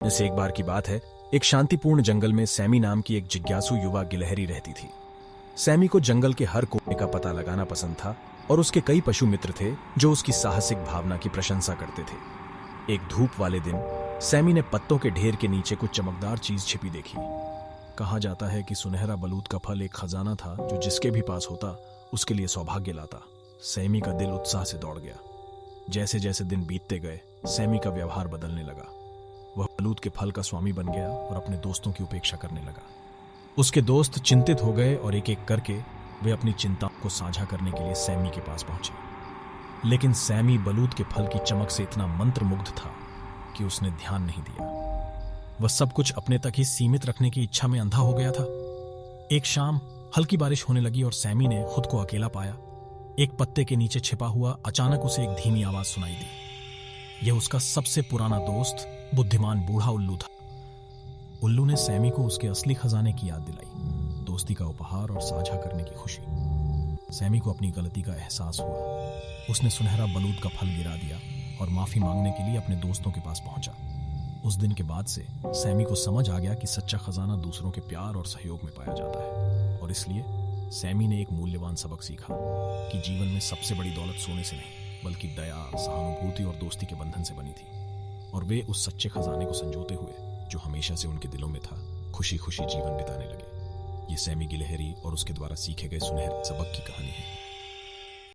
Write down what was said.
जैसे एक बार की बात है, एक शांतिपूर्ण जंगल में सैमी नाम की एक जिज्ञासु युवा गिलहरी रहती थी। सैमी को जंगल के हर कोने का पता लगाना पसंद था और उसके कई पशु मित्र थे जो उसकी साहसिक भावना की प्रशंसा करते थे। एक धूप वाले दिन सैमी ने पत्तों के ढेर के नीचे कुछ चमकदार चीज छिपी देखी। कहा जाता है कि सुनहरा बलूत का फल एक खजाना था जो जिसके भी पास होता उसके लिए सौभाग्य लाता। सैमी का दिल उत्साह से दौड़ गया। जैसे जैसे दिन बीतते गए, सैमी का व्यवहार बदलने लगा। वह बलूत के फल का स्वामी बन गया और अपने दोस्तों की उपेक्षा करने लगा। उसके दोस्त चिंतित हो गए और एक एक करके वे अपनी चिंताओं को साझा करने के लिए सैमी के पास पहुंचे। लेकिन सैमी बलूत के फल की चमक से इतना मंत्रमुग्ध था कि उसने ध्यान नहीं दिया। वह सब कुछ अपने तक ही सीमित रखने की इच्छा में अंधा हो गया था। एक शाम हल्की बारिश होने लगी और सैमी ने खुद को अकेला पाया। एक पत्ते के नीचे छिपा हुआ अचानक उसे एक धीमी आवाज सुनाई दी। यह उसका सबसे पुराना दोस्त बुद्धिमान बूढ़ा उल्लू था। उल्लू ने सैमी को उसके असली खजाने की याद दिलाई, दोस्ती का उपहार और साझा करने की खुशी। सैमी को अपनी गलती का एहसास हुआ। उसने सुनहरा बलूत का फल गिरा दिया और माफी मांगने के लिए अपने दोस्तों के पास पहुंचा। उस दिन के बाद से सैमी को समझ आ गया कि सच्चा खजाना दूसरों के प्यार और सहयोग में पाया जाता है। और इसलिए सैमी ने एक मूल्यवान सबक सीखा कि जीवन में सबसे बड़ी दौलत सोने से नहीं बल्कि दया, सहानुभूति और दोस्ती के बंधन से बनी थी। और वे उस सच्चे खजाने को संजोते हुए जो हमेशा से उनके दिलों में था, खुशी खुशी जीवन बिताने लगे। ये सैमी गिलहरी और उसके द्वारा सीखे गए सुनहरे सबक की कहानी है।